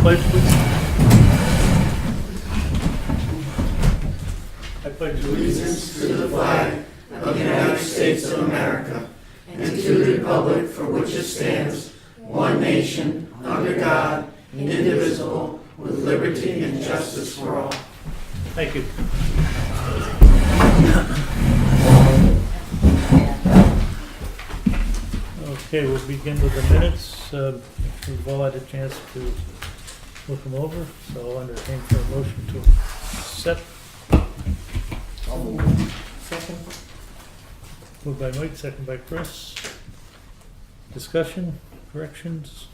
Pledge, please. I pledge Allegiance to the flag of the United States of America and to the republic for which it stands, one nation, under God, indivisible, with liberty and justice for all. Thank you. Okay, we'll begin with the minutes. We've all had a chance to look them over, so I'll entertain for a motion to accept. Second. Moved by Mike, second by Chris. Discussion, corrections?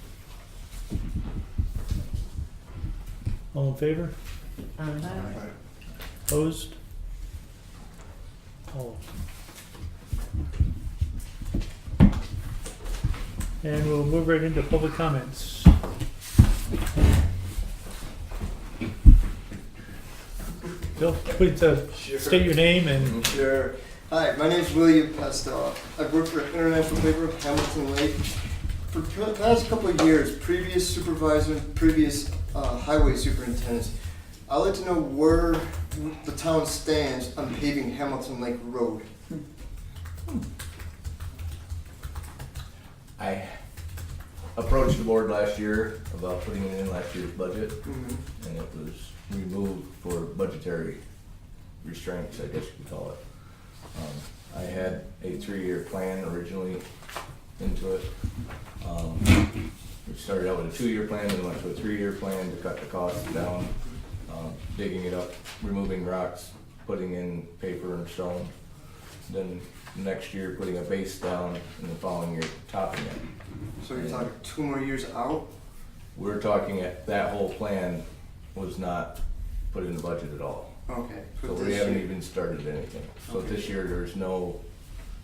All in favor? Opposed? All. And we'll move right into public comments. Bill, please state your name and Sure. Hi, my name is William Pestel. I've worked for International Paper of Hamilton Lake for the past couple of years, previous supervisor, previous highway superintendents. I'd like to know where the town stands on paving Hamilton Lake Road. I approached the board last year about putting it in last year's budget, and it was removed for budgetary restraints, I guess you could call it. I had a 3-year plan originally into it. We started out with a 2-year plan, then went to a 3-year plan to cut the costs down, digging it up, removing rocks, putting in paper and stone. Then next year putting a base down, and the following year topping it. So you're talking 2 more years out? We're talking at, that whole plan was not put in the budget at all. Okay. So we haven't even started anything. So Okay. this year, there's no,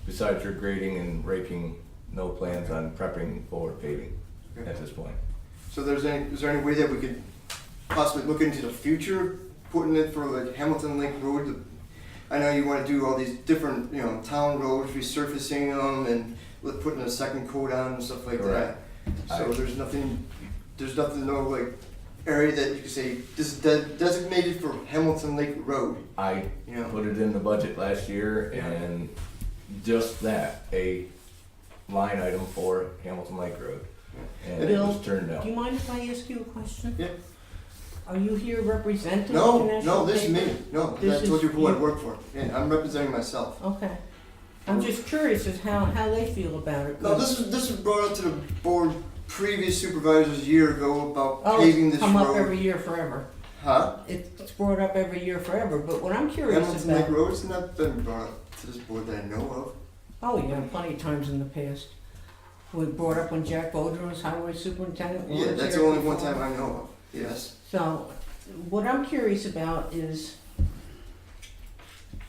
besides your grading and raking, no plans on prepping for paving at this point. So is there any way that we could possibly look into the future, putting it for like Hamilton Lake Road? I know you want to do all these different, town roads, resurfacing them and putting a second coat on and stuff like Correct. that. So there's nothing, no like area that you could say, this is designated for Hamilton Lake Road, I you know? put it in the budget last year, Yeah. and just that, a line item for Hamilton Lake Road. And it Bill, was turned Do you down. mind if I ask you a question? Yeah. Are you here representing No, International this is Paper? me. No, This I told you is who I you. work for. Yeah, I'm representing myself. Okay. I'm just curious as how they feel about it. No, this was brought up to the board previous supervisors a year ago about Oh, paving it's this come up road. every year forever. Huh? It's brought up every year forever, but what I'm curious Hamilton Lake about... Road's not been brought up to this board that I know Oh, yeah, plenty of times in the past. We brought up when Jack Bodger was highway superintendent. of. Yeah, that's the only one time I know of. Yes. So, what I'm curious about is,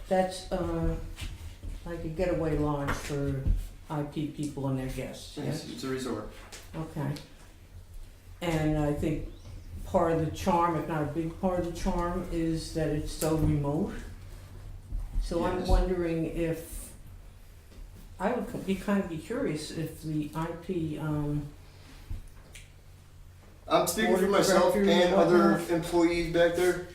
that's like a getaway lodge for IP people and their guests, Yes, yes? it's a resort. Okay. And I think part of the charm, if not a big part of the charm, is that it's so remote. So I'm Yes. wondering if, I would be curious if the IP, I'm speaking Board for of myself directors and and other whatnot. employees back there.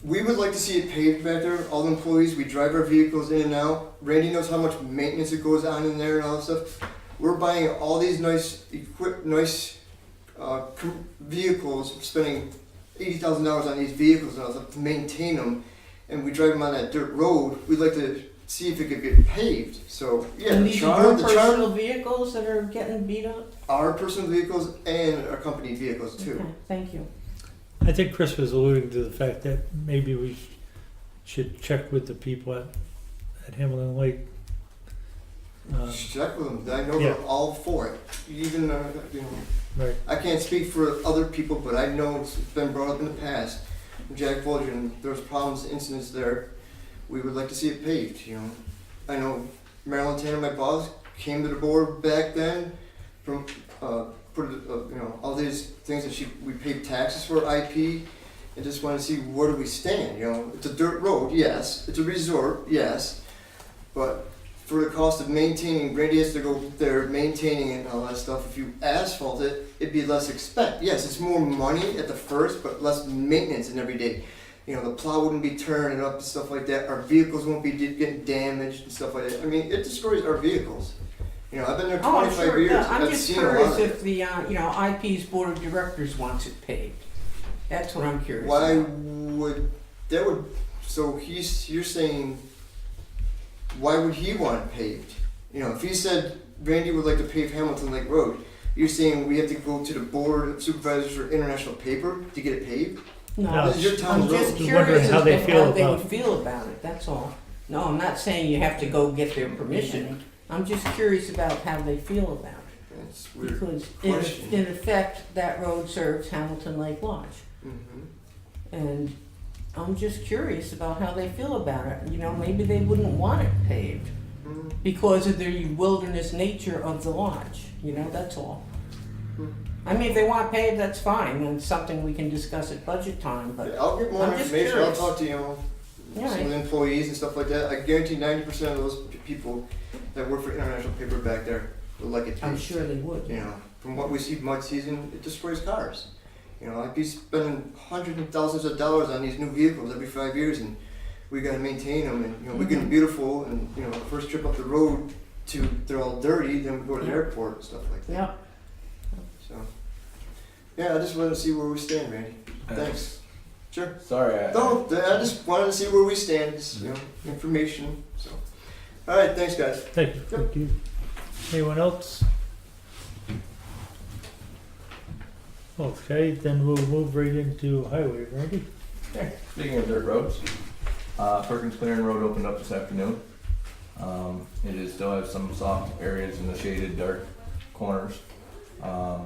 We would like to see it paved back there. All the employees, we drive our vehicles in and out. Randy knows how much maintenance it goes on in there and all that stuff. We're buying all these nice vehicles, spending $80,000 on these vehicles and all that stuff to maintain them, and we drive them on that dirt road. We'd like to see if it could get paved. So yeah, and the these are your charm, personal vehicles that are getting beat up? our personal vehicles and our company vehicles too. Okay, thank you. I think Chris was alluding to the fact that maybe we should check with the people at Hamilton Lake. Check with them. I know Yeah. they're all for it. Even Right. I can't speak for other people, but I know it's been brought up in the past. Jack Fulgen, there was problems, incidents there. We would like to see it paved. I know Marilyn Tanner, my boss, came to the board back then from all these things that we paid taxes for IP, and just want to see where do we stand. It's a dirt road, yes. It's a resort, yes, but for the cost of maintaining, Randy has to go there maintaining it and all that stuff. If you asphalt it, it'd be less expense. Yes, it's more money at the first, but less maintenance in every day. You know, the plow wouldn't be turning up and stuff like that. Our vehicles won't be getting damaged and stuff like that. I mean, it destroys our vehicles. You know, I've been there Oh, I'm 25 sure, years. yeah, I'm I've just seen a lot curious of if it. the, IP's board of directors wants it paved. That's what I'm curious Why about. would that would? So you're saying, why would he want it paved? You know, if he said Randy would like to pave Hamilton Lake Road, you're saying we have to go to the board of supervisors for international paper to get it paved? No, This is your town I'm road. just Just curious wondering as how they to feel how they about would feel about it, that's all. No, I'm not saying you have to go get their permission. I'm just curious about how they feel about it. That's weird. Because question. in effect, that road serves Hamilton Lake Lodge. Mm-hmm. And I'm just curious about how they feel about it. You know, maybe they wouldn't want it paved Mm-hmm. because of the wilderness nature of the lodge. You know, that's all. I mean, if they want paved, that's fine. It's something we can discuss at budget time, but I'll get more I'm just information. curious. I'll talk to Yeah, some of the employees and stuff like that. I guarantee 90% of those people that work for International Paper back there would like it I'm paved. sure they would. You know, from what we see mud season, it destroys cars. You know, I'd be spending hundreds of thousands of dollars on these new vehicles every 5 years, and we gotta maintain them, and you know, we get them beautiful, and you know, the first trip up the road to they're all dirty, then we go to the Yeah. airport and stuff like that. Yeah. So, yeah, I just wanted to see where we stand, Randy. Thanks. Sure. Sorry, No, I just wanted to see where we stand. Just, you know, information. So, all right, thanks, guys. Thank you. Thank you. Anyone else? Okay, then we'll move right into highway, Randy. Speaking of dirt roads, Perkins Clearing Road opened up this afternoon. It is still has some soft areas in the shaded dark corners. But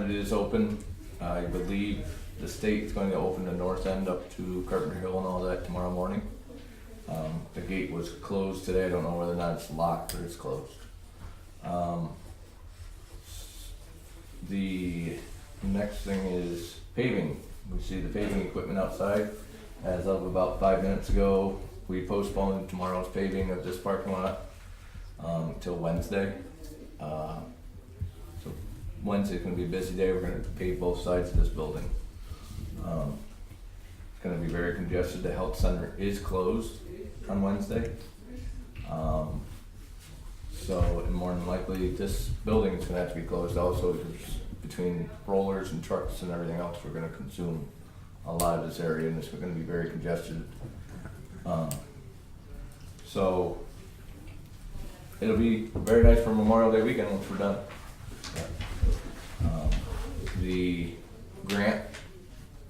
it is open. I believe the state's going to open the north end up to Carpenter Hill and all that tomorrow morning. The gate was closed today. I don't know whether or not it's locked, but it's closed. The next thing is paving. We see the paving equipment outside. As of about 5 minutes ago, we postponed tomorrow's paving of this parking lot till Wednesday. So Wednesday's gonna be a busy day. We're gonna pave both sides of this building. It's gonna be very congested. The health center is closed on Wednesday. So, and more than likely, this building is gonna have to be closed also because between rollers and trucks and everything else, we're gonna consume a lot of this area and it's gonna be very congested. So, it'll be very nice for Memorial Day weekend once we're done. The grant,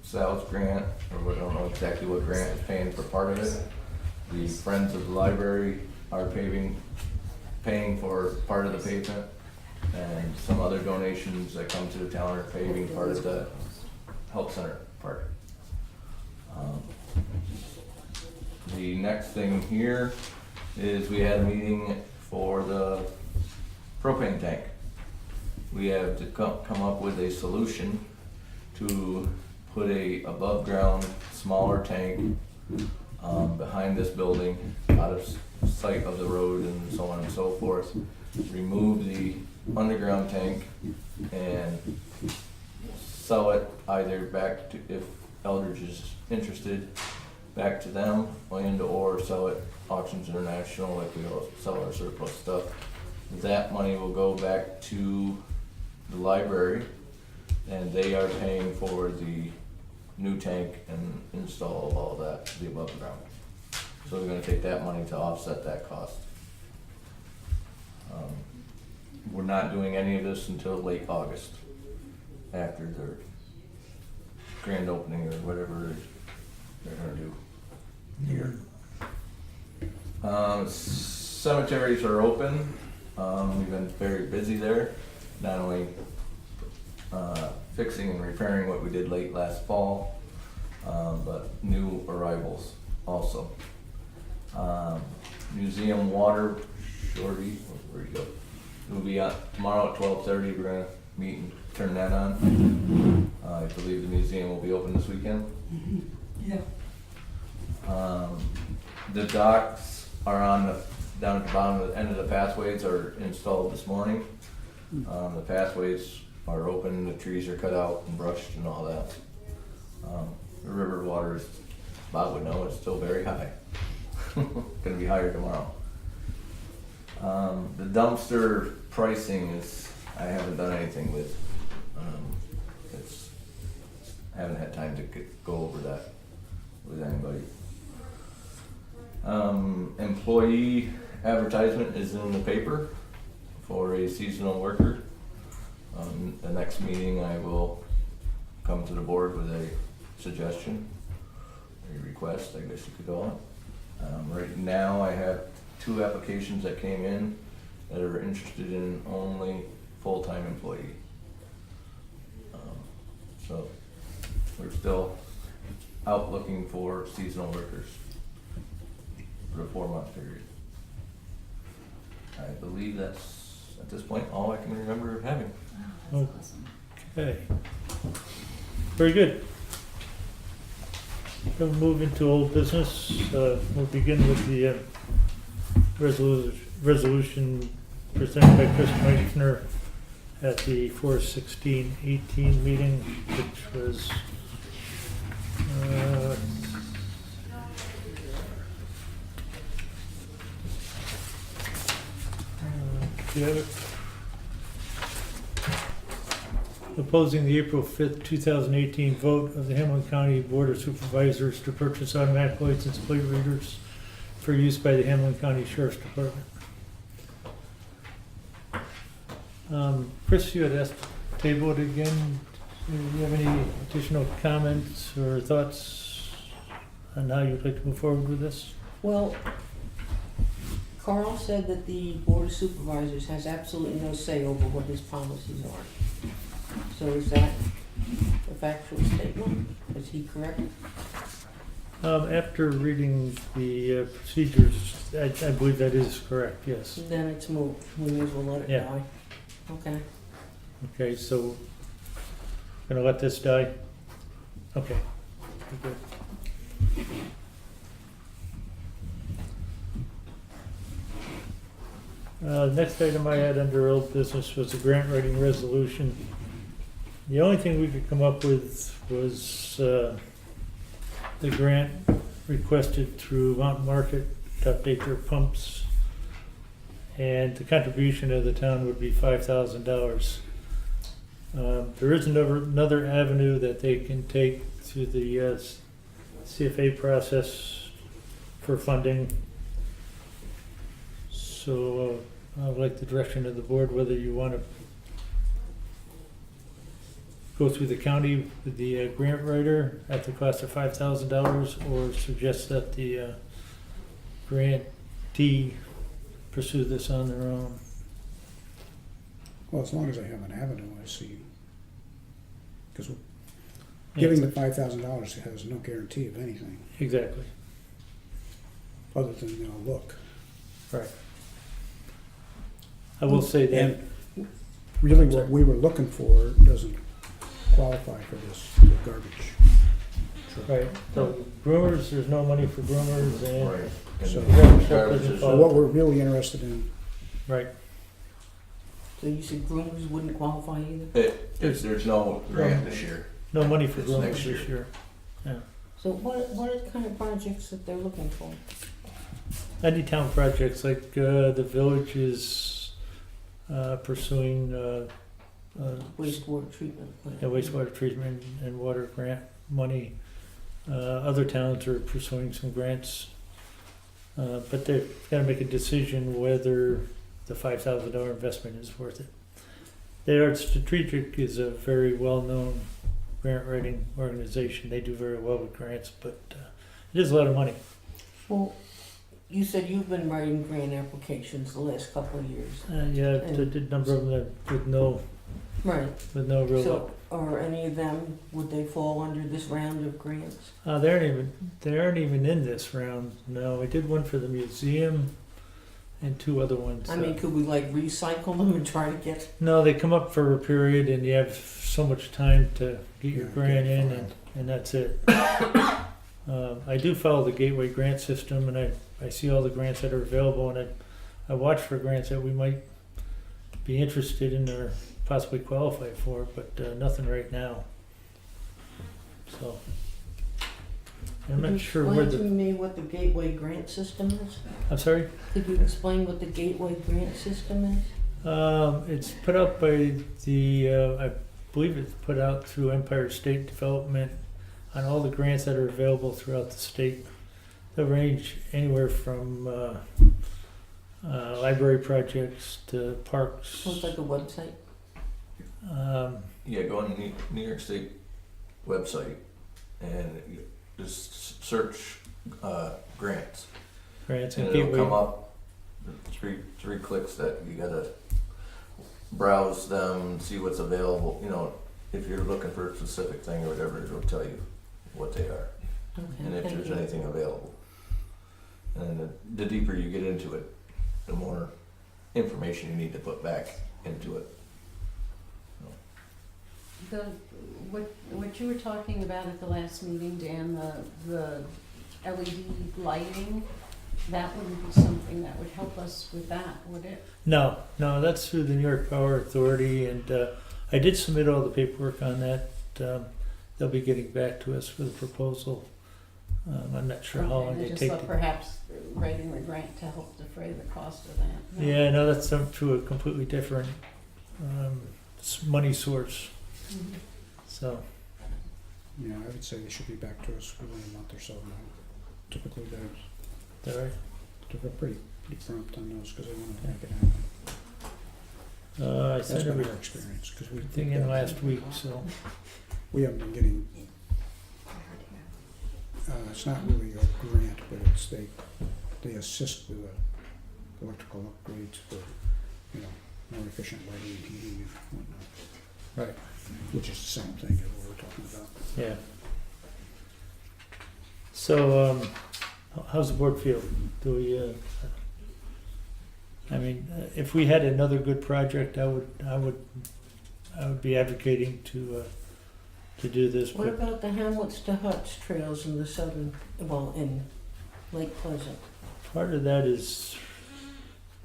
Sal's grant, or I don't know exactly what grant is paying for part of it. The Friends of the Library are paying for part of the pavement, and some other donations that come to the town are paving part of the health center part. The next thing here is we had a meeting for the propane tank. We have to come up with a solution to put a above ground smaller tank behind this building, out of sight of the road and so on and so forth. Remove the underground tank and sell it either back to, if Eldridge is interested, back to them, and or sell it Auctions International like we all sell our surplus stuff. That money will go back to the library and they are paying for the new tank and install of all that, the above ground. So we're gonna take that money to offset that cost. We're not doing any of this until late August, after their grand opening or whatever they're gonna do here. Cemeteries are open. We've been very busy there, not only fixing and repairing what we did late last fall, but new arrivals also. Museum water shorty, where you go? It'll be out tomorrow at 12:30. We're gonna meet and turn that on. I believe the museum will be open this weekend. Yeah. The docks are on down at the bottom of the end of the pathways are installed this morning. The pathways are open, the trees are cut out and brushed and all that. The river water is, Bob would know, it's still very high. Gonna be higher tomorrow. The dumpster pricing is, I haven't done anything with. It's, I haven't had time to go over that with anybody. Employee advertisement is in the paper for a seasonal worker. The next meeting I will come to the board with a suggestion, a request, I guess you could call it. Right now I have 2 applications that came in that are interested in only full-time employee. So we're still out looking for seasonal workers for a 4-month period. I believe that's, at this point, all I can remember having. Oh, Okay. Very good. We'll move into old business. We'll begin with the resolution presented by Chris Meichner at the 4/16/18 meeting, which was do you have it? Opposing the April 5th, 2018 vote of the Hamilton County Board of Supervisors to purchase automatic license plate readers for use by the Hamilton County Sheriff's Department. Chris, you had asked to table it again. Do you have any additional comments or thoughts on how you'd like to move forward with this? Well, Carl said that the Board of Supervisors has absolutely no say over what his policies are. So is that a factual statement? Is he correct? After reading the procedures, I believe that is correct, yes. Then it's moved. We may as well let it Yeah. die. Okay. Okay, so, gonna let this die? Okay. Good. Next item I had under old business was a grant writing resolution. The only thing we could come up with was the grant requested through Mountain Market to update their pumps. And the contribution of the town would be $5,000. There is another avenue that they can take through the CFA process for funding. So I'd like the direction of the board, whether you want to go through the county with the grant writer at the cost of $5,000, or suggest that the grantee pursue this on their own. Well, as long as I have an avenue, I see. Because giving the $5,000 has no guarantee of anything, Exactly, other than they'll look. right. I will say that, And really what we were looking for doesn't qualify for this garbage truck. right, so groomers, there's no money for groomers, and Right. So- And Garbage garbage doesn't is- fall. So what we're really interested in, right, So you said groomers wouldn't qualify either? There's no grant this year. no money for It's groomers next this year. So what are the kind of projects that they're looking for? Any town projects, like the village is pursuing Wastewater treatment plant? wastewater treatment and water grant money. Other towns are pursuing some grants, but they've got to make a decision whether the $5,000 investment is worth it. They are, Strategic is a very well-known grant writing organization. They do very well with grants, but it is a lot of money. Well, you said you've been writing grant applications the last couple of years. Yeah, I did a number of them with no Right. real luck. So are any of them, would they fall under this round of grants? They aren't even in this round. No, I did one for the museum and 2 other ones. I mean, could we like recycle them and try to get, No, they come up for a period and you have so much time to get your Yeah, grant get in, filed. and that's it. I do follow the Gateway grant system, and I see all the grants that are available, and I watch for grants that we might be interested in or possibly qualify for, but nothing right now. So I'm not sure where Could you the. explain to me what the Gateway grant system is? I'm sorry. Could you explain what the Gateway grant system is? It's put out by the, I believe it's put out through Empire State Development on all the grants that are available throughout the state. They range anywhere from library projects to parks. So it's like a website? Yeah, go on the New York State website and you just search grants. Grants And and it'll gateway. come up, three clicks that you gotta browse them, see what's available, you know, if you're looking for a specific thing or whatever, it'll tell you what they are, and Okay, if thank there's you. anything available. And the deeper you get into it, the more information you need to put back into it. What you were talking about at the last meeting, Dan, the LED lighting, that wouldn't be something that would help us with that, would it? No, that's through the New York Power Authority, and I did submit all the paperwork on that. They'll be getting back to us with a proposal. I'm not sure how long Okay, they I just take. thought perhaps writing the grant to help defray the cost of that. No. Yeah, no, that's through a completely different money source. Mhm. So, Yeah, I would say they should be back to us within a month or so now. Typically, all right. they're pretty prompt on those because they want to make it happen. I That's sent been our everything experience because in last week, so we haven't been getting. It's not really a grant, but it's they assist with electrical upgrades for more efficient lighting and heating and whatnot. Right. Which is the same thing as what we're talking about. yeah. So, how's the board feel? Do we? I mean, if we had another good project, I would be advocating to do this. What But about the Hamlets to Huts trails in the southern, in Lake Pleasant? part of that is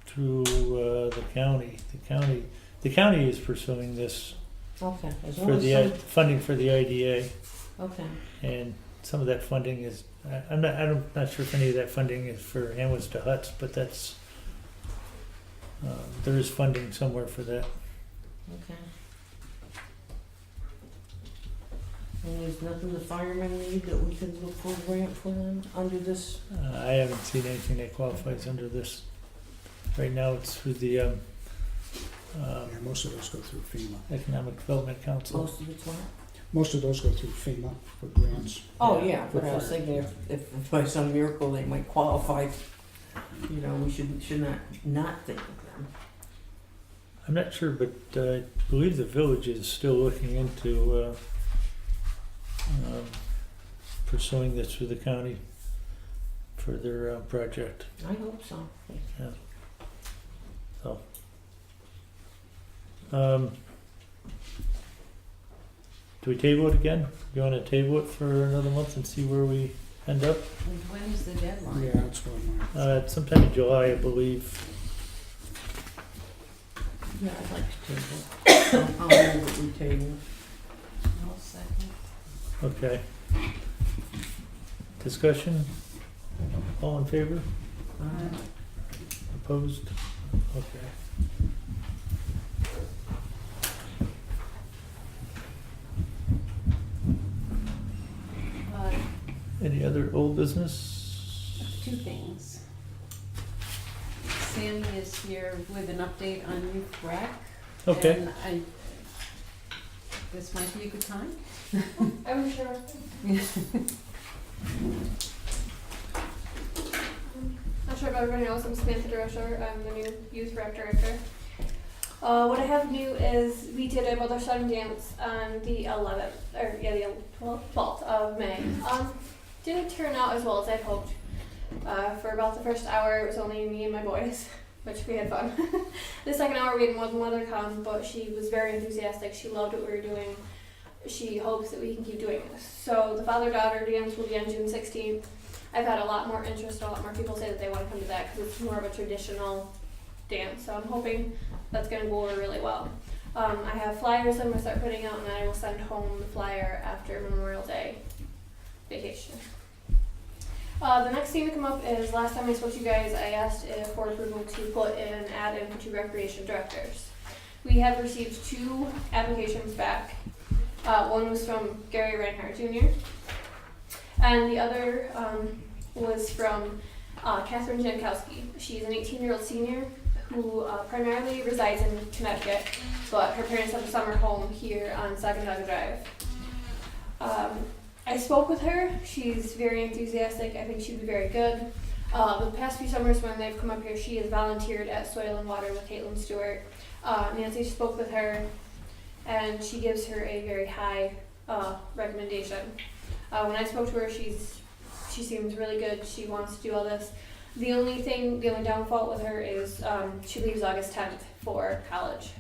through the county. The county is pursuing this Okay, as for long as the some, funding for the IDA, okay, and some of that funding is. I'm not sure if any of that funding is for Hamlets to Huts, but that's. There is funding somewhere for that. okay. And there's nothing the firemen need that we could look for a grant for them under this? I haven't seen anything that qualifies under this. Right now, it's through the Yeah, most of those go through FEMA. Economic Development Council. Most of it's what? Most of those go through FEMA for grants. Oh, yeah, For but I was fire. thinking if by some miracle they might qualify, we should not think of them. I'm not sure, but I believe the village is still looking into pursuing this through the county for their project. I hope so. Do we table it again? You want to table it for another month and see where we end up? And when is the deadline? Yeah, that's what my. It's sometime in July, I believe. Yeah, I'd like to table it. I'll move that we table. I'll second. Okay. Discussion? All in favor? Opposed? Okay. Any other old business? Two things. Sammy is here with an update on Youth Rec. Okay. And this might be a good time. I'm sure. Not sure if everybody knows, I'm Samantha DeRocher. I'm the new youth rep director. What I have new is we did a Mother Son dance on the 12th of May. Didn't turn out as well as I'd hoped. For about the first hour, it was only me and my boys, which we had fun. The second hour, we had one mother come, but she was very enthusiastic. She loved what we were doing. She hopes that we can keep doing this. So the father-daughter dance will be on June 16th. I've had a lot more interest, a lot more people say that they want to come to that because it's more of a traditional dance. So I'm hoping that's going to go over really well. I have flyers I'm going to start putting out, and then I will send home the flyer after Memorial Day vacation. The next thing to come up is, last time I spoke to you guys, I asked for approval to put an ad in for 2 recreation directors. We have received 2 applications back. One was from Gary Reinhardt Jr., and the other was from Catherine Jankowski. She's an 18-year-old senior who primarily resides in Connecticut, but her parents have a summer home here on Saginaw Drive. I spoke with her. She's very enthusiastic. I think she'd be very good. The past few summers when they've come up here, she has volunteered at Soil and Water with Caitlin Stewart. Nancy spoke with her, and she gives her a very high recommendation. When I spoke to her, she seems really good. She wants to do all this. The only downfall with her is she leaves August 10th for college,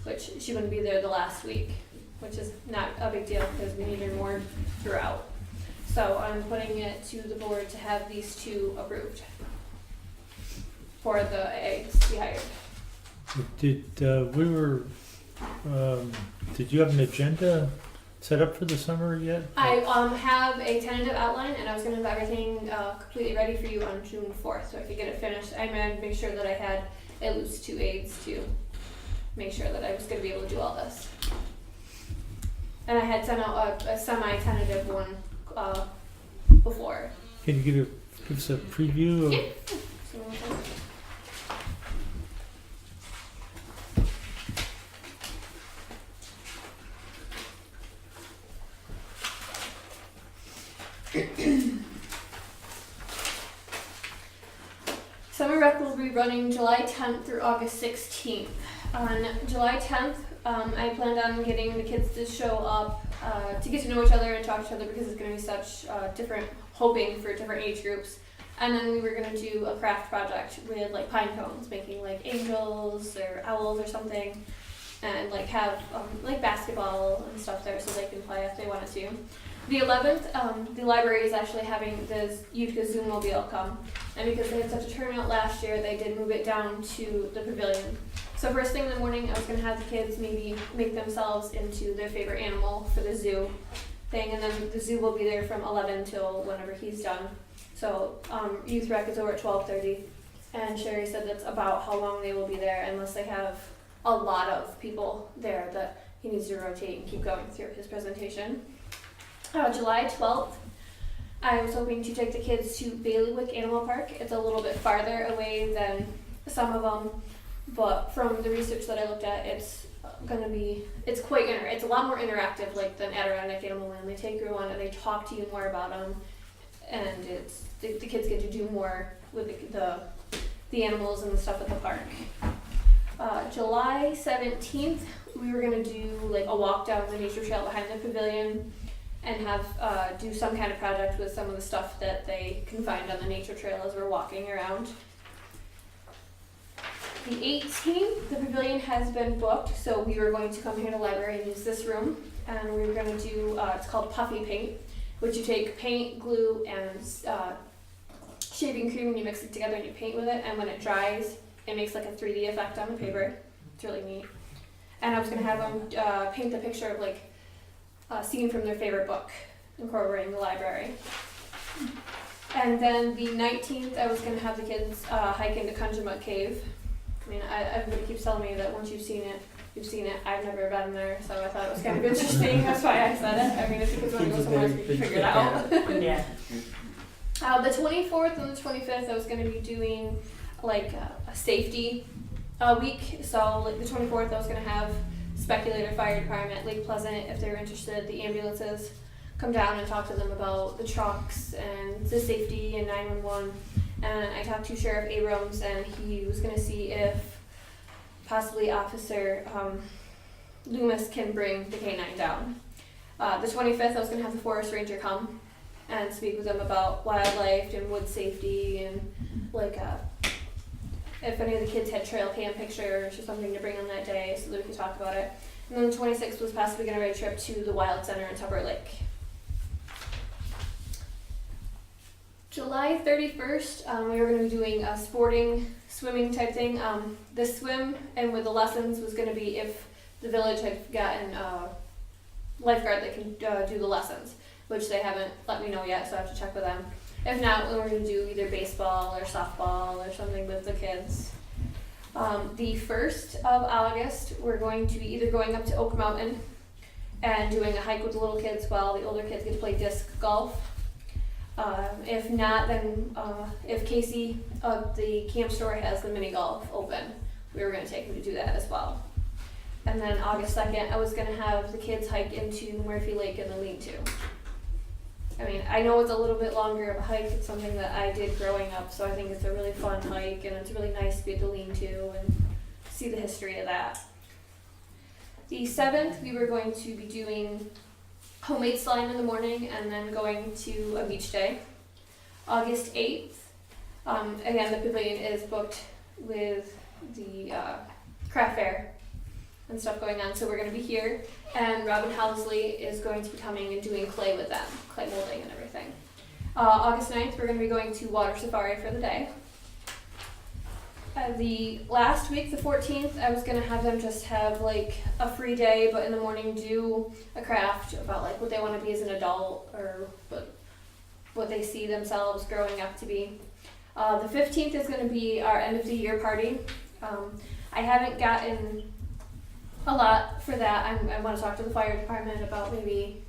which she wouldn't be there the last week, which is not a big deal because we need her more throughout. So I'm putting it to the board to have these 2 approved for the aides to be hired. Did you have an agenda set up for the summer yet? I have a tentative outline, and I was going to have everything completely ready for you on June 4th, so I could get it finished. I meant make sure that I had at least 2 aides to make sure that I was going to be able to do all this. And I had sent out a semi-tentative one before. Can you give us a preview of? Yeah. Summer Rec will be running July 10th through August 16th. On July 10th, I planned on getting the kids to show up to get to know each other and talk to each other because it's going to be such hoping for different age groups. And then we were going to do a craft project with like pine cones, making like angels or owls or something, and like have like basketball and stuff there so they can play if they wanted to. The 11th, the library is actually having the Utica Zoomobile come, and because they had such a turnout last year, they did move it down to the pavilion. So first thing in the morning, I was going to have the kids maybe make themselves into their favorite animal for the zoo thing, and then the zoo will be there from 11 till whenever he's done. So Youth Rec is over at 12:30, and Sherry said that's about how long they will be there unless they have a lot of people there that he needs to rotate and keep going through his presentation. July 12th, I was hoping to take the kids to Baileywick Animal Park. It's a little bit farther away than some of them, but from the research that I looked at, it's a lot more interactive like than Adirondack Animal Land. They take you on and they talk to you more about them, and the kids get to do more with the animals and the stuff at the park. July 17th, we were going to do like a walk down the nature trail behind the pavilion and have do some kind of project with some of the stuff that they can find on the nature trail as we're walking around. The 18th, the pavilion has been booked, so we were going to come here to the library and use this room, and we were going to do, it's called Puffy Paint, which you take paint, glue, and shaving cream, and you mix it together and you paint with it, and when it dries, it makes like a 3D effect on the paper. It's really neat. And I was going to have them paint the picture of like a scene from their favorite book, incorporating the library. And then the 19th, I was going to have the kids hike into Kunjamuk Cave. I mean, everybody keeps telling me that once you've seen it, you've seen it. I've never been there, so I thought it was kind of interesting. That's why I said it. I mean, if you kids want to go somewhere, we can figure it out. Yeah. The 24th and the 25th, I was going to be doing like a safety week. So like the 24th, I was going to have Speculator Fire Department, Lake Pleasant, if they're interested, the ambulances, come down and talk to them about the trucks and the safety and 911. And I talked to Sheriff Abrams, and he was going to see if possibly Officer Loomis can bring the K-9 down. The 25th, I was going to have the Forest Ranger come and speak with them about wildlife and wood safety and like if any of the kids had trail cam pictures or something to bring on that day so that we could talk about it. And then the 26th was possibly going to be a trip to the Wild Center in Tupper Lake. July 31st, we were going to be doing a sporting swimming type thing. The swim and with the lessons was going to be if the village had gotten a lifeguard that can do the lessons, which they haven't let me know yet, so I have to check with them. If not, we're going to do either baseball or softball or something with the kids. The 1st of August, we're going to be either going up to Oak Mountain and doing a hike with the little kids while the older kids get to play disc golf. If not, then if Casey the camp store has the mini golf open, we were going to take him to do that as well. And then August 2nd, I was going to have the kids hike into Murphy Lake and the lean-to. I mean, I know it's a little bit longer of a hike. It's something that I did growing up, so I think it's a really fun hike, and it's really nice to be at the lean-to and see the history of that. The 7th, we were going to be doing homemade slime in the morning and then going to a beach day. August 8th, again, the pavilion is booked with the craft fair and stuff going on, so we're going to be here. And Robin Housley is going to be coming and doing clay with them, clay molding and everything. August 9th, we're going to be going to water safari for the day. The last week, the 14th, I was going to have them just have like a free day, but in the morning do a craft about like what they want to be as an adult or what they see themselves growing up to be. The 15th is going to be our end of the year party. I haven't gotten a lot for that. I want to talk to the fire department about maybe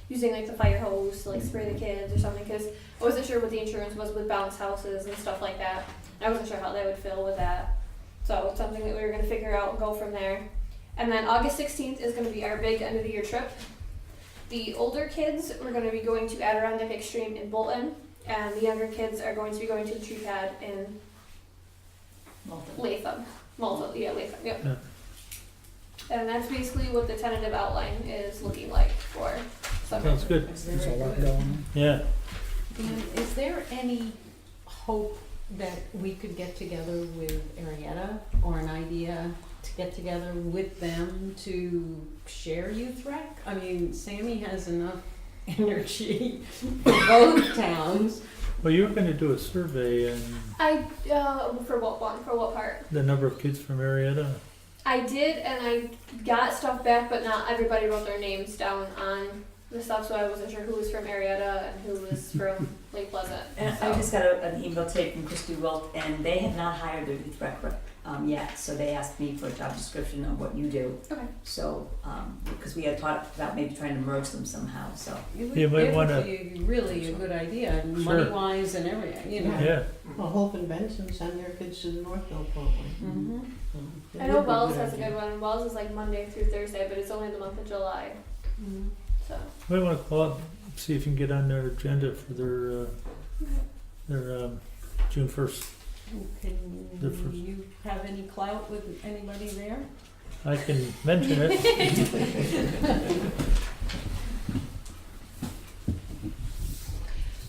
using like the fire hose to like spray the kids or something, because I wasn't sure what the insurance was with bounce houses and stuff like that. I wasn't sure how they would feel with that. So it's something that we were going to figure out and go from there. And then August 16th is going to be our big end of the year trip. The older kids, we're going to be going to Adirondack Extreme in Bolton, and the younger kids are going to be going to the tree pad in Latham. Latham, yep. Yeah. And that's basically what the tentative outline is looking like for summer. Sounds good. There's a lot going on. Yeah. Dan, is there any hope that we could get together with Arietta, or an idea to get together with them to share Youth Rec? I mean, Sammy has enough energy for both towns. Well, you were going to do a survey and For what one? For what part? the number of kids from Marietta. I did, and I got stuff back, but not everybody wrote their names down on the stuff, so I wasn't sure who was from Arietta and who was from Lake Pleasant. And I just got an email tape from Christy Wilt, and they have not hired their youth rec rep yet, so they asked me for a job description of what you do. Okay. So, because we had talked about maybe trying to merge them somehow, so. You might It wanna- would be really a good idea, Sure. money-wise and everything, you know. Yeah. Well, Hope and Benson send their kids to the Northville program. Mm-hmm. I know Wells has a good one. Wells is like Monday through Thursday, but it's only the month of July. Mm-hmm. So We want to call up, see if you can get on their agenda for their June 1st. The first- Can you have any clout with anybody there? I can mention it.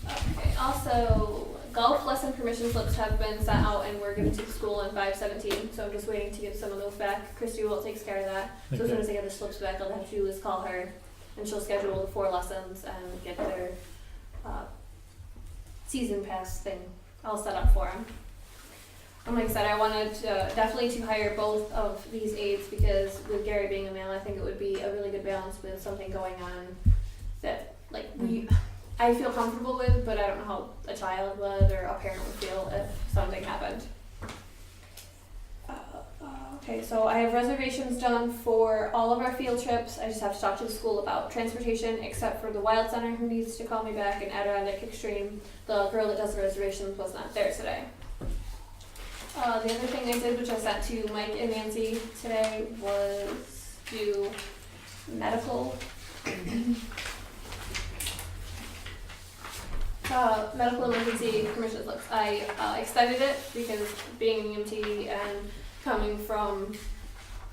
okay. Also, golf lesson permission slips have been sent out and were given to the school on 5/17. So I'm just waiting to get some of those back. Christy will take care of that. So as soon as I get the slips back, all I have to do is call her, and she'll schedule the 4 lessons and get their season pass thing all set up for them. Like I said, I wanted definitely to hire both of these aides, because with Gary being a male, I think it would be a really good balance with something going on that like I feel comfortable with, but I don't know how a child would or a parent would feel if something happened. Okay, so I have reservations done for all of our field trips. I just have to talk to the school about transportation, except for the Wild Center, who needs to call me back, and Adirondack Extreme. The girl that does the reservations was not there today. The other thing I did, which I sent to Mike and Nancy today, was do medical emergency permission slips. I extended it because being an EMT and coming from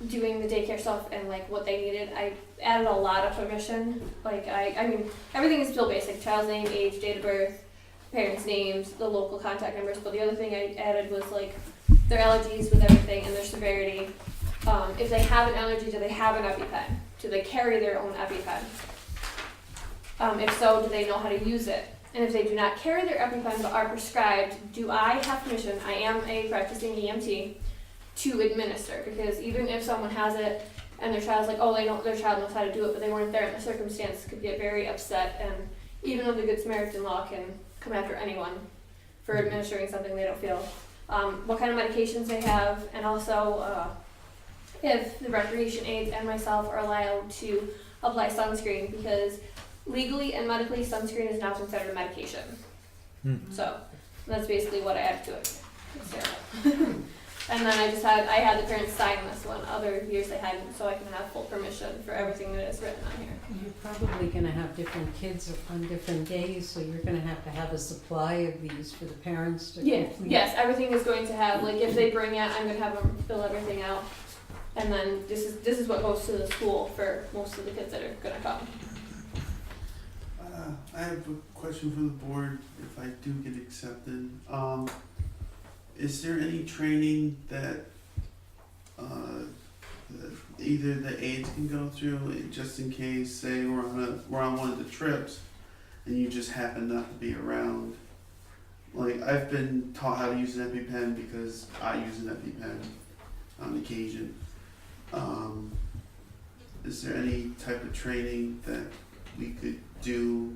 doing the daycare stuff and like what they needed, I added a lot of permission. Like I mean, everything is still basic: child's name, age, date of birth, parents' names, the local contact numbers. But the other thing I added was like their allergies with everything and their severity. If they have an allergy, do they have an EpiPen? Do they carry their own EpiPen? If so, do they know how to use it? And if they do not carry their EpiPen but are prescribed, do I have permission, I am a practicing EMT, to administer? Because even if someone has it and their child's like, oh, their child knows how to do it, but they weren't there in the circumstance, could get very upset. And even though the Good Samaritan law can come after anyone for administering something they don't feel, what kind of medications they have, and also if the recreation aides and myself are allowed to apply sunscreen, because legally and medically sunscreen is now considered a medication. So that's basically what I added to it. And then I had the parents sign this one. Other years they hadn't, so I can have full permission for everything that is written on here. You're probably gonna have different kids on different days, so you're gonna have a supply of these for the parents to Yeah, complete. yes, everything is going to have, like, if they bring it, I'm gonna have them fill everything out. And then this is what goes to the school for most of the kids that are gonna come. I have a question for the board if I do get accepted. Is there any training that either the aides can go through, just in case, say we're on one of the trips and you just happen not to be around? Like, I've been taught how to use an EpiPen because I use an EpiPen on occasion. Is there any type of training that we could do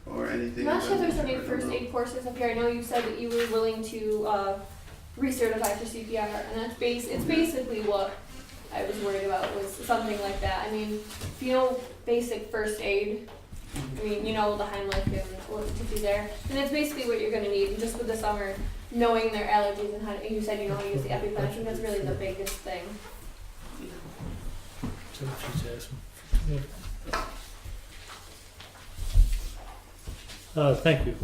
or anything? I'm not sure of that there's any nature? I first don't know. aid courses up here. I know you said that you were willing to recertify for CPR, and it's basically what I was worried about, was something like that. I mean, if you know basic first aid, I mean, you know the Heimlich and what to do there, and it's basically what you're going to need. And just with the summer, knowing their allergies and how you said you know how to use the EpiPen, I think that's really the biggest thing. That's what she's asking. Yeah. Thank you.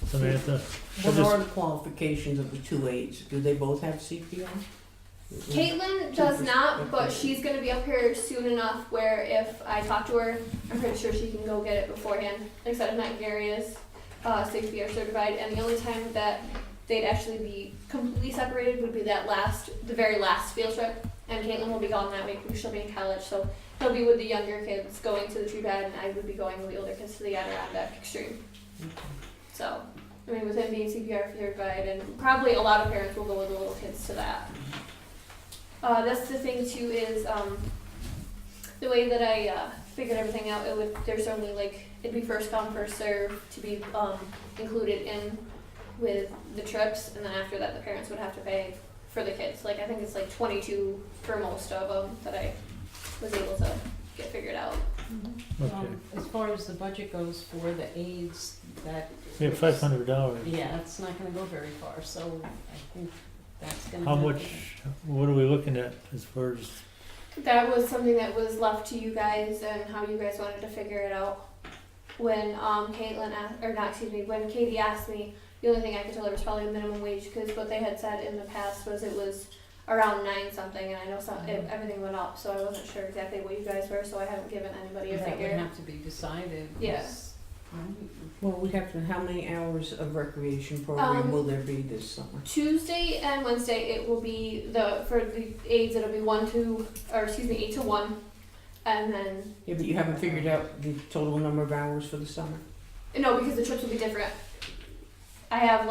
Samantha? What are the qualifications of the two aides? Do they both have CPR? Caitlin does not, but she's going to be up here soon enough where if I talk to her, I'm pretty sure she can go get it beforehand. Like I said, if not, Gary is CPR certified, and the only time that they'd actually be completely separated would be the very last field trip, and Caitlin will be gone that week because she'll be in college, so he'll be with the younger kids going to the tree pad, and I would be going with the older kids to the Adirondack Extreme. So, I mean, with him being CPR certified, and probably a lot of parents will go with the little kids to that. That's the thing too, is the way that I figured everything out. There's only it'd be first come first serve to be included in with the trips, and then after that the parents would have to pay for the kids. I think it's $22 for most of them that I was able to get figured out. Okay. As far as the budget goes for the aides, that. We have $500. Yeah, it's not gonna go very far, so I think that's gonna. How have much, what are we looking at as far as, That was something that was left to you guys and how you guys wanted to figure it out. When when Katie asked me, the only thing I could tell her was probably minimum wage, because what they had said in the past was it was around 9 something, and I know everything went up, so I wasn't sure exactly what you guys were, so I haven't given anybody a That would figure. have to be decided. Yes. Well, we have to, how many hours of recreation program will there be this summer? Tuesday and Wednesday it will be for the aides it'll be 8 to 1, and then Yeah, but you haven't figured out the total number of hours for the summer? no, because the trips will be different. I have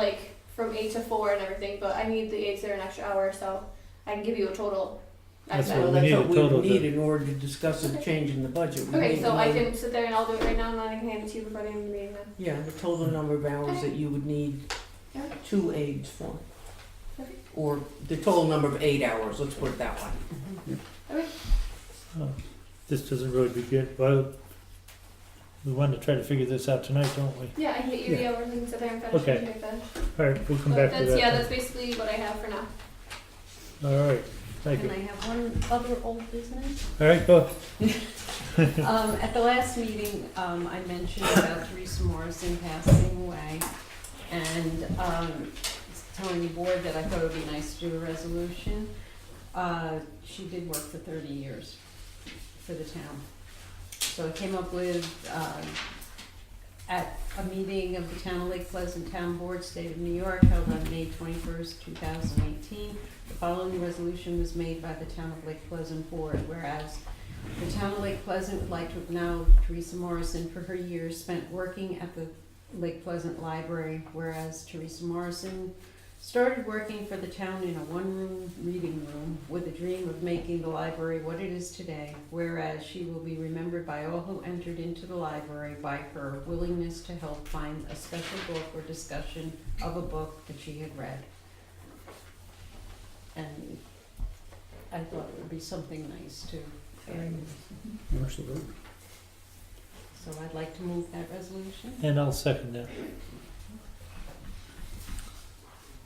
from 8 to 4 and everything, but I need the aides there an extra hour, so I can give you a total. That's estimate. what we need, a we total would need to- in order to discuss a change in the budget. We Okay, need so to I know- can sit there and I'll do it right now, and then I can hand it to you before the end of the meeting then. Yeah, the total number of hours that you would need Yeah. 2 aides for. Okay. Or the total number of 8 hours, let's put it that way. this doesn't really begin, well, we want to try to figure this out tonight, don't we? Yeah, I can get you the hours, we can sit there and finish Okay. when you get finished. All right, we'll come But back to that's, that. that's basically what I have for now. All right, thank And you. I have one other old business. All right, go. At the last meeting, I mentioned about Teresa Morrison passing away, and telling the board that I thought it would be nice to do a resolution. She did work for 30 years for the town. So I came up with, at a meeting of the Town of Lake Pleasant Town Board, State of New York, held on May 21st, 2018, the following resolution was made by the Town of Lake Pleasant Board, whereas The town of Lake Pleasant would like to acknowledge Teresa Morrison for her years spent working at the Lake Pleasant Library, whereas Teresa Morrison started working for the town in a one-room reading room with a dream of making the library what it is today, whereas she will be remembered by all who entered into the library by her willingness to help find a special book or discussion of a book that she had read. And I thought it would be something nice to add. Absolutely. So I'd like to move that resolution. And I'll second that.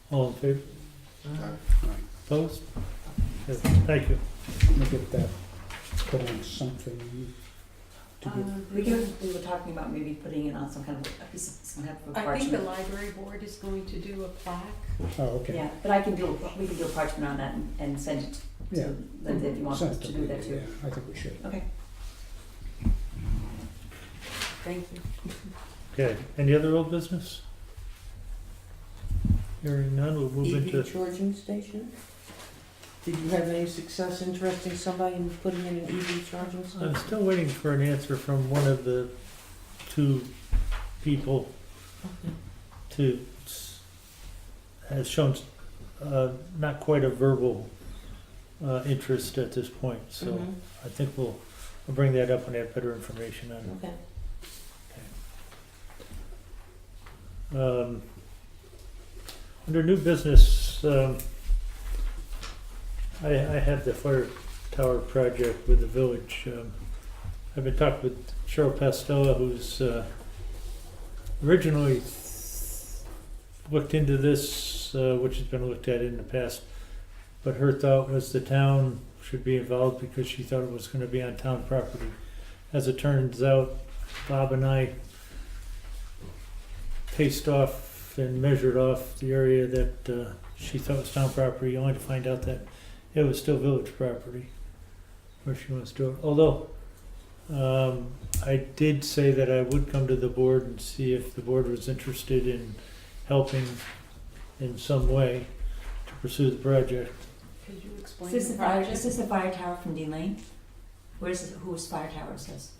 All in favor? Opposed? Yes, thank you. Let me get that put on something to get. We were talking about maybe putting it on some kind of a piece of, some kind of a I think the parchment. library board is going to do a plaque. Oh, okay. Yeah, but we can do a parchment on that and send it Yeah. to Linda if you want Send us it to do that too. Yeah, I think we should. Okay. Thank you. Okay, any other old business? Hearing none, we'll move into, charging station? Did you have any success interesting somebody in putting in an EV charging I'm still waiting for an answer from one of the two people has shown, not quite a verbal, interest at this point, so I think we'll bring that up when I have better information on it. Okay. Under new business, I have the fire tower project with the village. I've been talking with Cheryl Pastella, who's originally looked into this, which has been looked at in the past, but her thought was the town should be involved because she thought it was going to be on town property. As it turns out, Bob and I paced off and measured off the area that she thought was town property, only to find out that it was still village property where she wants to do it. Although I did say that I would come to the board and see if the board was interested in helping in some way to pursue the project. Could you Is explain this the the fire, project? is this the fire tower from Dean Lane? Whose fire tower is this?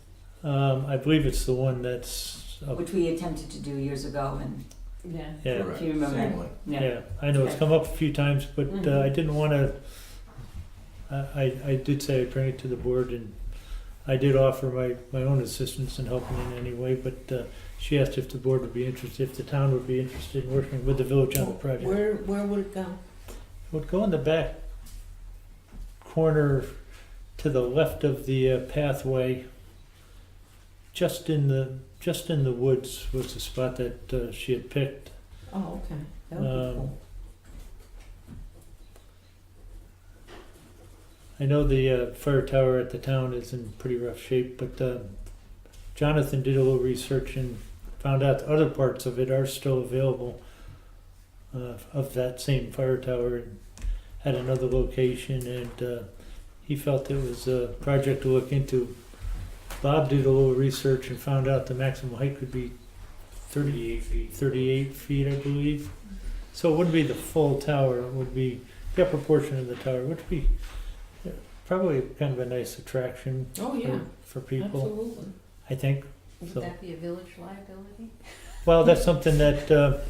I believe it's the one that's up. Which we attempted to do years ago and, Yeah. Yeah, Correct, if you remember same that. one. yeah, I know it's Okay. come up a few times, but Mhm. I didn't want to. I did say I'd bring it to the board, and I did offer my own assistance in helping in any way. But she asked if the board would be interested, if the town would be interested in working with the village on the project. Where would it go? It would go in the back corner to the left of the pathway. Just in the woods was the spot that she had picked. Oh, okay. That would be cool. I know the fire tower at the town is in pretty rough shape, but Jonathan did a little research and found out other parts of it are still available of that same fire tower at another location, and he felt it was a project to look into. Bob did a little research and found out the maximum height could be 38 feet. 38 feet, I believe. So it wouldn't be the full tower, it would be the upper portion of the tower, which would be probably kind of a nice attraction Oh, yeah, for people, absolutely. I think. Would So- that be a village liability? Well, that's something that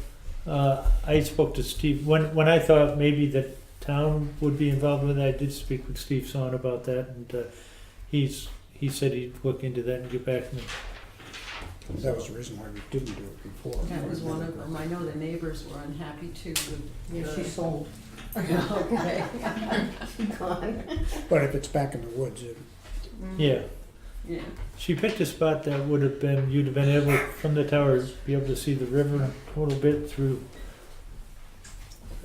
I spoke to Steve, when I thought maybe the town would be involved with it, I did speak with Steve Son about that, and he said he'd look into that and get back to me. That was the reason why we didn't do it before. That was one of them. I know the neighbors were unhappy too with. Yeah, she sold. Okay. Gone. But if it's back in the woods, Yeah, Yeah. she picked a spot that would have been, you'd have been able, from the tower, be able to see the river a little bit through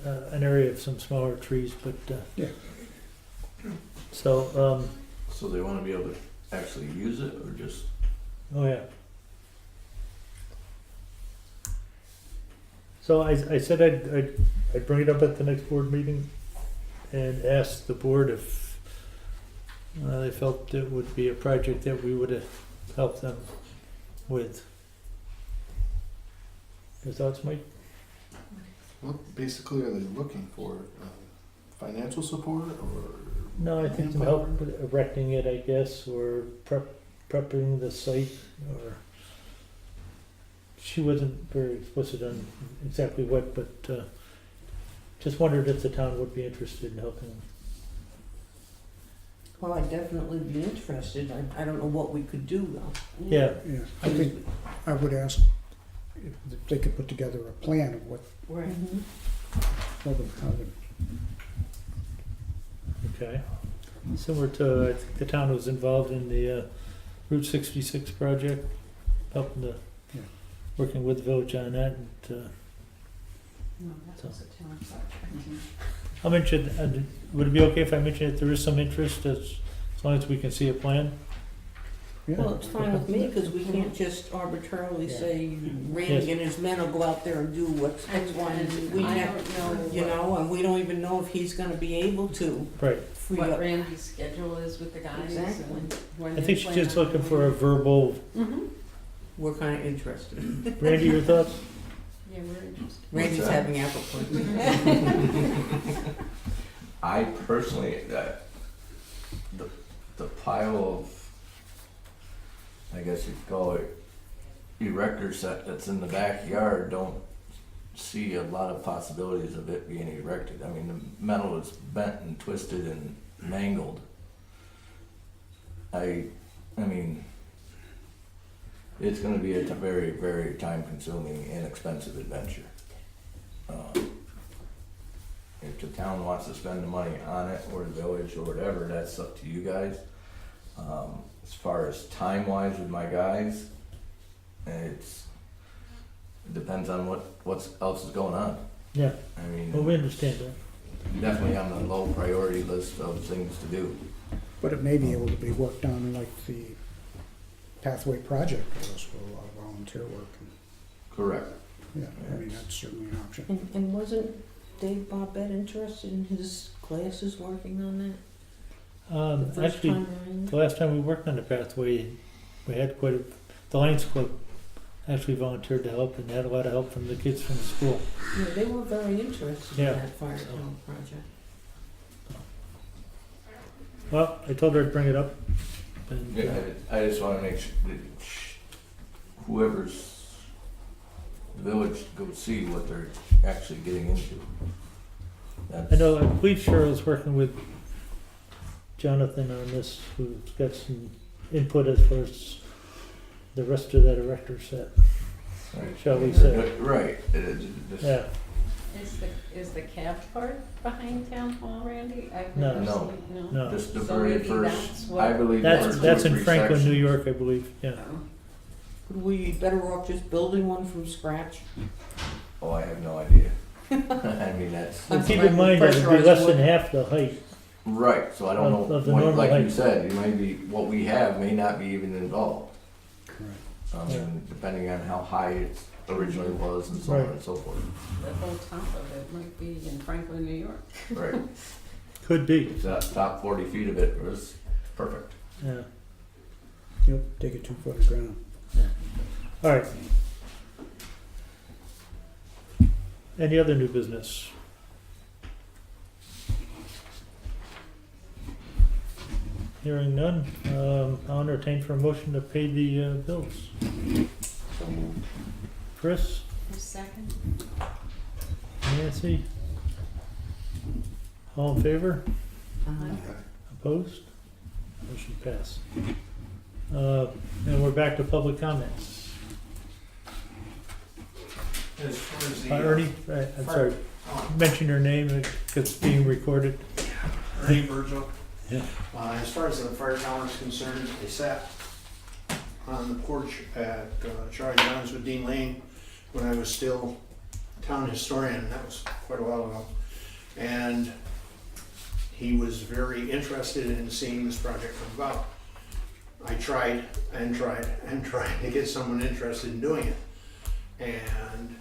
an area of some smaller trees, but Yeah. So, So they wanna be able to actually use it, or just, oh yeah. So I said I'd bring it up at the next board meeting and ask the board if they felt it would be a project that we would have helped them with. Your thoughts, Mike? What basically are they looking for? financial support or? No, I think some help with erecting it, I guess, or prepping the site, or she wasn't very explicit on exactly what, but just wondered if the town would be interested in helping. Well, I'd definitely be interested. I don't know what we could do though. Yeah, Yeah, I think I would ask if they could put together a plan of what, Right. Mm-hmm. how the okay. Similar to, I think the town was involved in the Route 66 project, helping to, Yeah. working with the village on that, and No, that was a town project. I'll mention, would it be okay if I mention that there is some interest, as long as we can see a plan? yeah. Well, it's fine with me, because we can't just arbitrarily Yeah. say Randy and his men will go out there and do what's X, Y, and Z. We I never, don't know you know, and we don't even know if he's gonna be able to Right. free what up. Randy's schedule is with the guys Exactly. and when I they think she's plan just on looking doing for a it. verbal, Mhm. We're kinda interested. Randy, your thoughts? Yeah, we're interested. Randy's that? having apple pudding. I personally, the pile of, I guess you'd call it, erector set that's in the backyard, don't see a lot of possibilities of it being erected. I mean, the metal is bent and twisted and mangled. I mean, it's gonna be a very, very time-consuming and expensive adventure. If the town wants to spend the money on it, or the village, or whatever, that's up to you guys. As far as time-wise with my guys, it depends on what else is going on. Yeah, I mean, well, we understand that. definitely on the low priority list of things to do. But it may be able to be worked on like the Pathway Project was for a lot of volunteer work. Correct. Yeah, I mean, that's certainly an option. And wasn't Dave Bobette interested in his classes working on that? The first Actually, time around? the last time we worked on the pathway, we had the Lions Club actually volunteered to help, and had a lot of help from the kids from the school. Yeah, they were very interested Yeah. in that fire tunnel project. Well, I told her I'd bring it up, and Yeah, I just wanna make sure that whoever's, the village, go see what they're actually getting into. I know, I believe Cheryl's working with Jonathan on this, who's got some input as far as the rest of that erector set, Right. shall we say. Right, just- Yeah, Is the cab part behind town hall, Randy? I've No. never No. seen, no, just the So very maybe first, that's what- I believe. the that's, first that's two or in three Franklin, New sections. York, I believe, yeah. Would we be better off just building one from scratch? Oh, I have no idea. I mean, that's, Well, That's keep what in I mind that it'd be pressurized less than wood. half the height. right, so I don't Of know, the what- normal like you height. said, you might be, what we have may not be even involved. Right. Yeah. Depending on how high it originally was and so on Right. and so forth. The whole top of it might be in Franklin, New York. Right, Could be, that top 40 feet of it was perfect. yeah. Yep, take it 2 foot of ground. All right. Any other new business? Hearing none, I'll entertain for a motion to pay the bills. So moved. Chris, A second? Nancy? All in favor? Uh-huh. Opposed? Motion passed. And we're back to public comments. As far as the, Ernie, I'm sorry, mention your name, because it's being recorded. Ernie Virgil. Yeah. As far as the fire tower is concerned, I sat on the porch at Charlie John's with Dean Lane when I was still town historian. That was quite a while ago. And he was very interested in seeing this project come about. I tried and tried and tried to get someone interested in doing it. And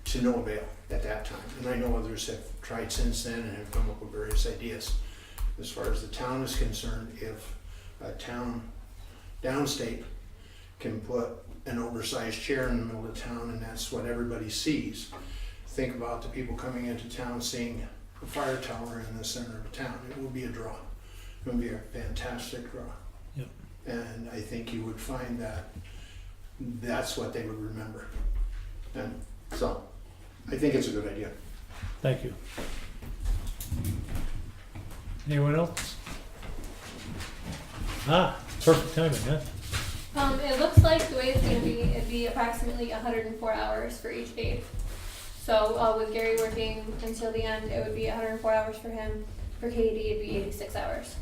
to no avail at that time. And I know others have tried since then and have come up with various ideas. As far as the town is concerned, if a town downstate can put an oversized chair in the middle of town and that's what everybody sees, think about the people coming into town seeing a fire tower in the center of town. It would be a draw. It would be a fantastic draw. Yep. And I think you would find that that's what they would remember. And so, I think it's a good idea. Thank you. Anyone else? Perfect timing, huh? It looks like the way it's gonna be, it'd be approximately 104 hours for each aide. So, with Gary working until the end, it would be 104 hours for him. For Katie, it'd be 86 hours.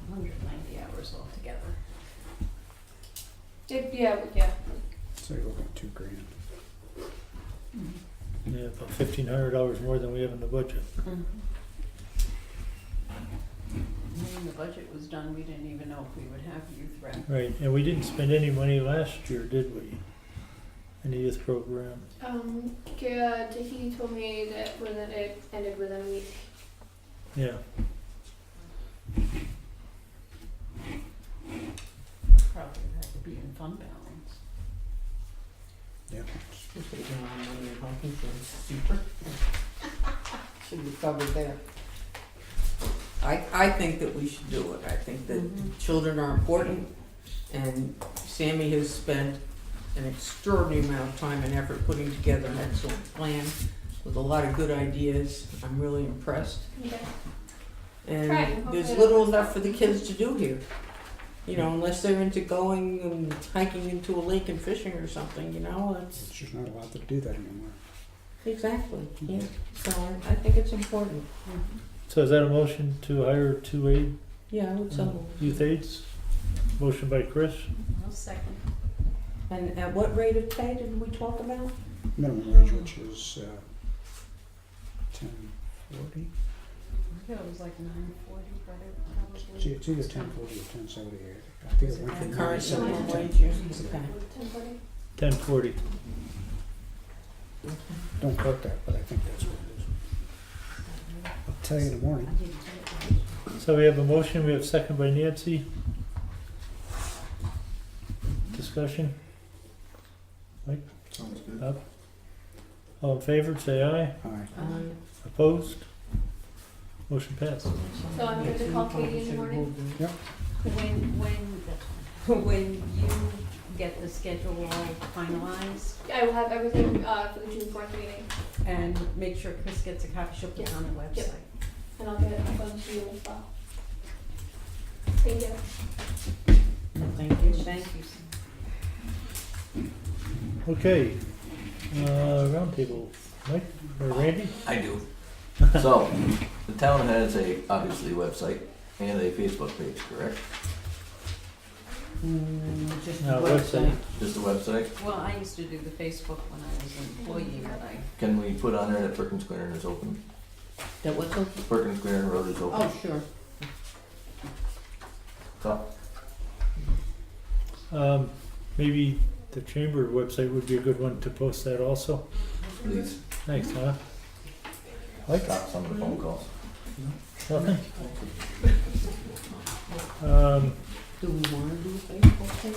190 hours altogether. Yeah. So you're looking at $2,000. Yeah, about $1,500 more than we have in the budget. When the budget was done, we didn't even know if we would have youth rec. Right, and we didn't spend any money last year, did we? In the youth program? Dickie told me that it ended within a week. Yeah. Probably had to be in fund balance. Yeah. Should be covered there. I think that we should do it. I think that children are important, and Sammy has spent an extraordinary amount of time and effort putting together an excellent plan with a lot of good ideas. I'm really impressed. Okay. And Right, hopefully there's that little works enough out. for the kids to do here. You know, unless they're into going and hiking into a lake and fishing or something, you know, It's just not allowed to do that anymore. exactly, yeah. So I think it's important. So is that a motion to hire 2 aid Yeah, I would so. youth aides? Motion by Chris, I'll second. And at what rate of pay did we talk about? Minimum wage, which is $10.40. I thought it was like 940, but it probably. It's either $10.40 or $10.78. I think it went from The current 9.70 minimum to wage, 10. okay. 10:40. 1040. Don't quote that, but I think that's what it is. I'll tell you in the morning. I didn't get it. So we have a motion, we have second by Nancy. Discussion? Sounds good. All in favor, say aye. Aye. Opposed? Motion passed. So I'm going to call Katie in the morning. When you get the schedule all finalized, I will have everything for the June 4th meeting, and make sure Chris gets a copy, she'll put it on the Yep. website. and I'll get it up on to you as well. Thank you. Thank you. Thank you. Okay, roundtable, Mike or Randy? I do. So, the town has obviously a website and a Facebook page, correct? Just the No, website. Just a website? Well, I used to do the Facebook when I was an employee, but I, Can we put on there that Perkins Clearing is open? That what's open? Perkins Clearing Road is open. Oh, sure. So, Maybe the chamber website would be a good one to post that also. please Thanks, huh? Mike? stop some of the phone calls. Nothing? Do we wanna do a Facebook page?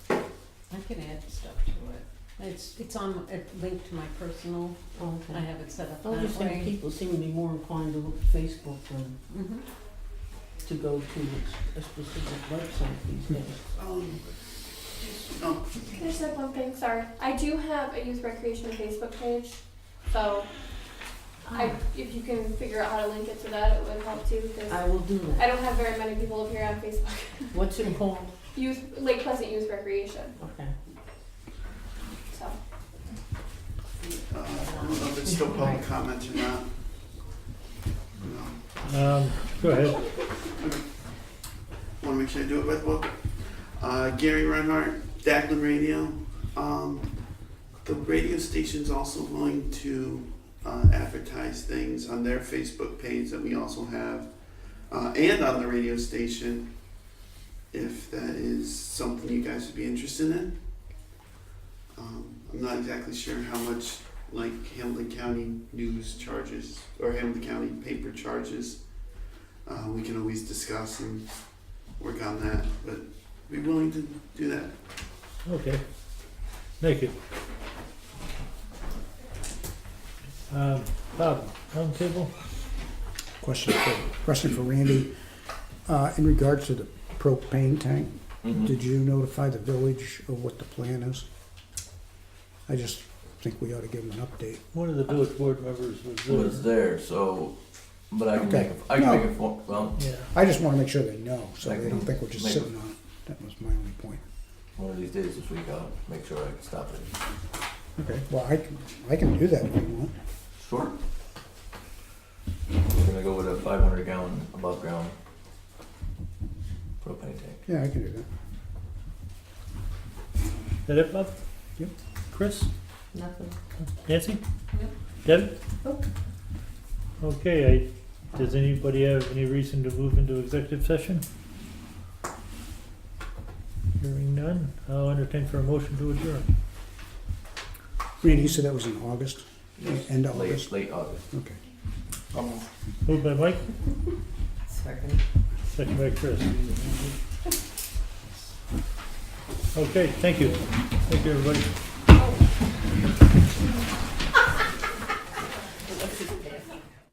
I can add stuff to it. It's on, it linked to my personal, I Okay. have it set up I that just think way. people seem to be more inclined to look at Facebook than Mhm. to go to a specific website these days. Can I say one thing? Sorry. I do have a youth recreation Facebook page, so if you can figure out how to link it to that, it would help too. Because I will do I that. don't have very many people up here on Facebook. What's it called? Lake Pleasant Youth Recreation. Okay. So I don't know if it's still public comment or not. No. Go ahead. Want to make sure I do it right. Well, Gary Reinhardt, Daglin Radio. The radio station's also willing to advertise things on their Facebook page that we also have, and on the radio station, if that is something you guys would be interested in. I'm not exactly sure how much like Hamilton County News charges or Hamilton County paper charges. We can always discuss and work on that, but be willing to do that. Okay. Thank you. Bob, round table? Question for Randy. In regards to the propane tank, Mhm. did you notify the village of what the plan is? I just think we ought to give them an update. One of the village board members was Was there. there, so, but I can Okay. make a, I can No. make a phone, well, Yeah. I just wanna make sure they know, so I they can don't think we're just make- sitting on it. That was my only point. one of these days this week I'll make sure I can stop it. Okay. Well, I can do that if you want. Sure. We're gonna go with a 500 gallon above ground propane tank. Yeah, I can do that. That it, Bob? Yep. Chris? Nothing. Nancy? Yep. Debbie? Nope. Okay, does anybody have any reason to move into executive session? Hearing none, I'll entertain for a motion to adjourn. Randy, you said that was in August? End of Late, August? late August. Okay. Moved by Mike, Second. second by Chris. Okay, thank you. Thank you, everybody.